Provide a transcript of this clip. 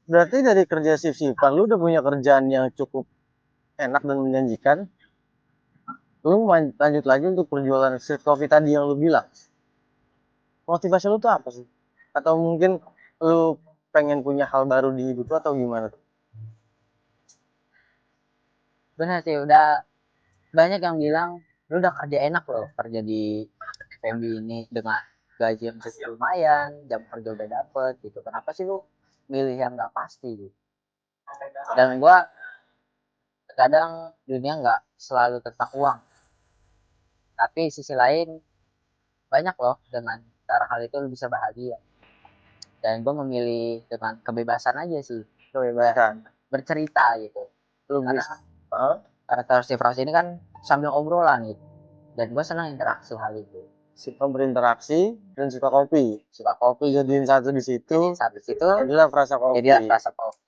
Berarti dari kerja shift-shiftan lu udah punya kerjaan yang cukup enak dan menjanjikan. Lu lanjut lagi untuk perjualan street coffee tadi yang lu bilang. Motivasi lu tuh apa sih? Atau mungkin lu pengen punya hal baru di hidup lu atau gimana tuh? Benar sih, udah banyak yang bilang lu udah kerja enak loh, kerja di FMB ini dengan gaji yang cukup lumayan, jam kerja udah dapet gitu. Kenapa sih lu milih yang nggak pasti gitu? Dan gua kadang dunia nggak selalu tentang uang, tapi sisi lain banyak loh dengan cara hal itu lu bisa bahagia. Dan gue memilih dengan kebebasan aja sih, Kebebasan. bercerita gitu. Lu Karena bisa. Hah? karakter Steve Ross ini kan sambil obrolan gitu. Dan gue senang interaksi hal itu. Suka berinteraksi dan suka kopi. Suka kopi, Jadiin satu di situ. jadi saat itu Jadilah rasa jadi kopi. rasa kopi.